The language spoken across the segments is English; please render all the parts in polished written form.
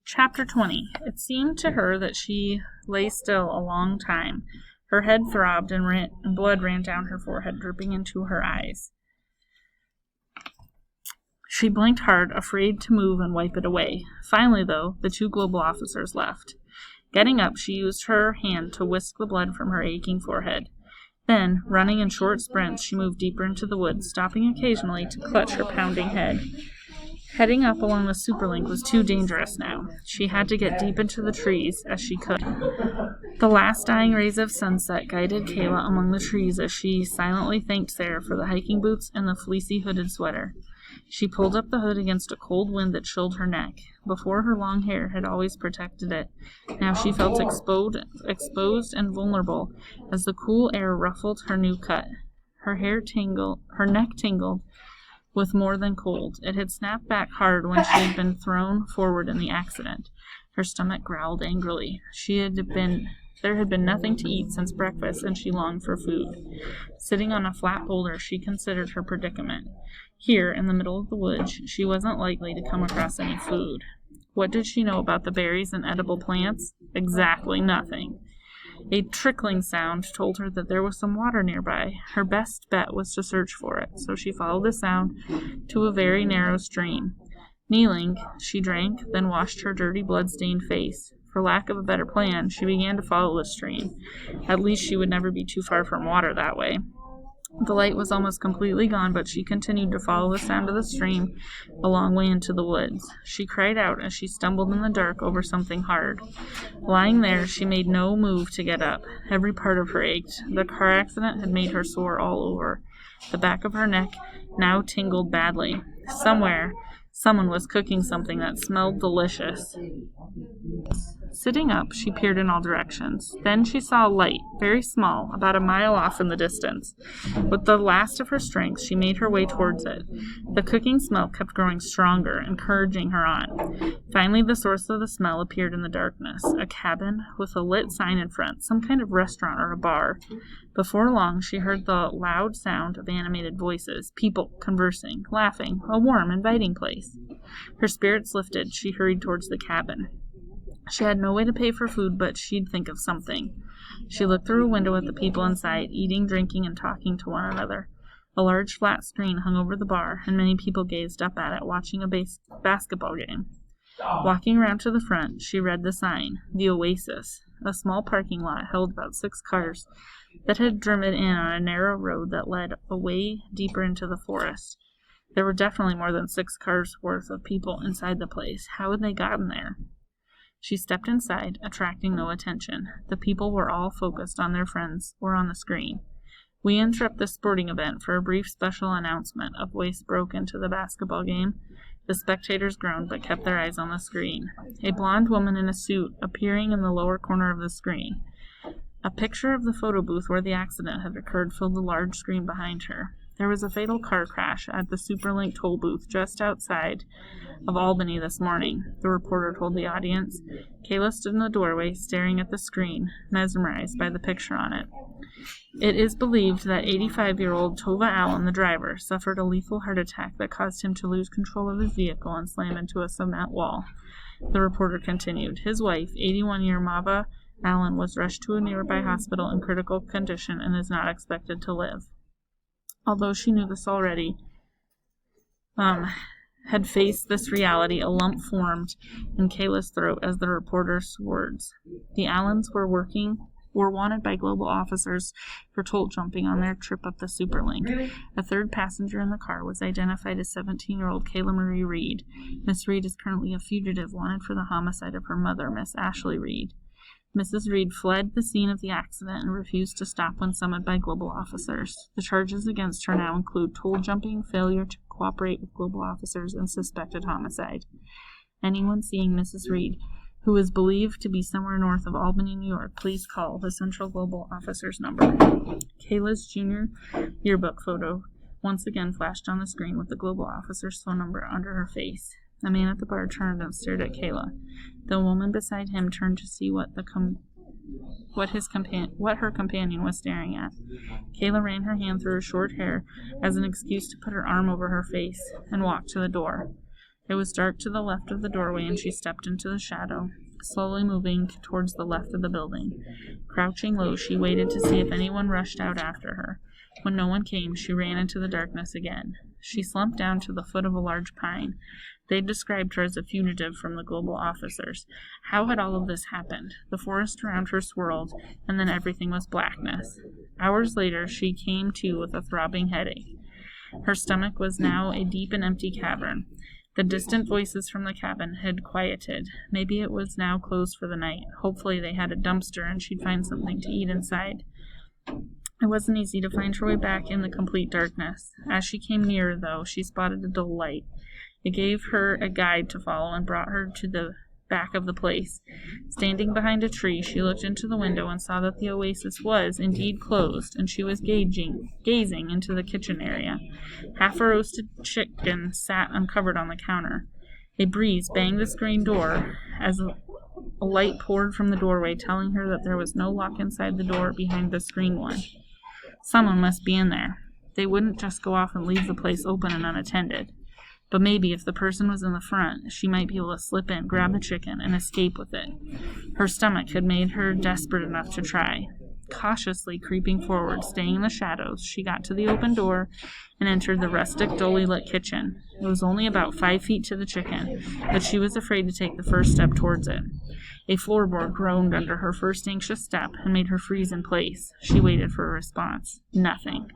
Chapter 20. It seemed to her that she lay still a long time. Her head throbbed and blood ran down her forehead, dripping into her eyes. She blinked hard, afraid to move and wipe it away. Finally, though, the two global officers left. Getting up, she used her hand to whisk the blood from her aching forehead. Then, running in short sprints, she moved deeper into the woods, stopping occasionally to clutch her pounding head. Heading up along the superlink was too dangerous now. She had to get deep into the trees as she could. The last dying rays of sunset guided Kayla among the trees as she silently thanked Sarah for the hiking boots and the fleecy hooded sweater. She pulled up the hood against a cold wind that chilled her neck. Before, her long hair had always protected it. Now she felt exposed and vulnerable as the cool air ruffled her new cut. Her neck tingled with more than cold. It had snapped back hard when she had been thrown forward in the accident. Her stomach growled angrily. There had been nothing to eat since breakfast, and she longed for food. Sitting on a flat boulder, she considered her predicament. Here, in the middle of the woods, she wasn't likely to come across any food. What did she know about the berries and edible plants? Exactly nothing. A trickling sound told her that there was some water nearby. Her best bet was to search for it, so she followed the sound to a very narrow stream. Kneeling, she drank, then washed her dirty, blood-stained face. For lack of a better plan, she began to follow the stream. At least she would never be too far from water that way. The light was almost completely gone, but she continued to follow the sound of the stream a long way into the woods. She cried out as she stumbled in the dark over something hard. Lying there, she made no move to get up. Every part of her ached. The car accident had made her sore all over. The back of her neck now tingled badly. Somewhere, someone was cooking something that smelled delicious. Sitting up, she peered in all directions. Then she saw a light, very small, about a mile off in the distance. With the last of her strength, she made her way towards it. The cooking smell kept growing stronger, encouraging her on. Finally, the source of the smell appeared in the darkness, a cabin with a lit sign in front, some kind of restaurant or a bar. Before long, she heard the loud sound of animated voices, people conversing, laughing, a warm, inviting place. Her spirits lifted. She hurried towards the cabin. She had no way to pay for food, but she'd think of something. She looked through a window at the people inside, eating, drinking, and talking to one another. A large flat screen hung over the bar, and many people gazed up at it, watching a basketball game. Walking around to the front, she read the sign, The Oasis. A small parking lot held about 6 cars that had driven in on a narrow road that led away deeper into the forest. There were definitely more than 6 cars worth of people inside the place. How had they gotten there? She stepped inside, attracting no attention. The people were all focused on their friends or on the screen. We interrupt the sporting event for a brief special announcement. A voice broke into the basketball game. The spectators groaned but kept their eyes on the screen. A blonde woman in a suit appearing in the lower corner of the screen. A picture of the photo booth where the accident had occurred filled the large screen behind her. There was a fatal car crash at the Superlink toll booth just outside of Albany this morning, the reporter told the audience. Kayla stood in the doorway, staring at the screen, mesmerized by the picture on it. It is believed that 85-year-old Tova Allen, the driver, suffered a lethal heart attack that caused him to lose control of his vehicle and slam into a cement wall. The reporter continued. His wife, 81-year Mava Allen, was rushed to a nearby hospital in critical condition and is not expected to live. Although she knew this already, had faced this reality, a lump formed in Kayla's throat as the reporter's words. The Allens were wanted by global officers for toll jumping on their trip up the Superlink. A third passenger in the car was identified as 17-year-old Kayla Marie Reed. Miss Reed is currently a fugitive wanted for the homicide of her mother, Miss Ashley Reed. Mrs. Reed fled the scene of the accident and refused to stop when summoned by global officers. The charges against her now include toll jumping, failure to cooperate with global officers, and suspected homicide. Anyone seeing Mrs. Reed, who is believed to be somewhere north of Albany, New York, please call the Central Global Officers number. Kayla's junior yearbook photo once again flashed on the screen with the global officer's phone number under her face. A man at the bar turned and stared at Kayla. The woman beside him turned to see what her companion was staring at. Kayla ran her hand through her short hair as an excuse to put her arm over her face and walked to the door. It was dark to the left of the doorway, and she stepped into the shadow, slowly moving towards the left of the building. Crouching low, she waited to see if anyone rushed out after her. When no one came, she ran into the darkness again. She slumped down to the foot of a large pine. They described her as a fugitive from the global officers. How had all of this happened? The forest around her swirled, and then everything was blackness. Hours later, she came to with a throbbing headache. Her stomach was now a deep and empty cavern. The distant voices from the cabin had quieted. Maybe it was now closed for the night. Hopefully they had a dumpster and she'd find something to eat inside. It wasn't easy to find her way back in the complete darkness. As she came nearer, though, she spotted a dull light. It gave her a guide to follow and brought her to the back of the place. Standing behind a tree, she looked into the window and saw that the oasis was indeed closed, and she was gazing into the kitchen area. Half a roasted chicken sat uncovered on the counter. A breeze banged the screen door as a light poured from the doorway, telling her that there was no lock inside the door behind the screen one. Someone must be in there. They wouldn't just go off and leave the place open and unattended. But maybe if the person was in the front, she might be able to slip in, grab the chicken, and escape with it. Her stomach had made her desperate enough to try. Cautiously creeping forward, staying in the shadows, she got to the open door and entered the rustic, dully lit kitchen. It was only about 5 feet to the chicken, but she was afraid to take the first step towards it. A floorboard groaned under her first anxious step and made her freeze in place. She waited for a response. Nothing.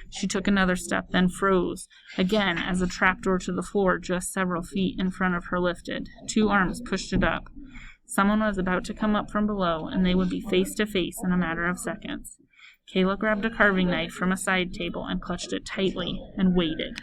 She took another step, then froze, again as a trapdoor to the floor just several feet in front of her lifted. 2 arms pushed it up. Someone was about to come up from below, and they would be face to face in a matter of seconds. Kayla grabbed a carving knife from a side table and clutched it tightly and waited.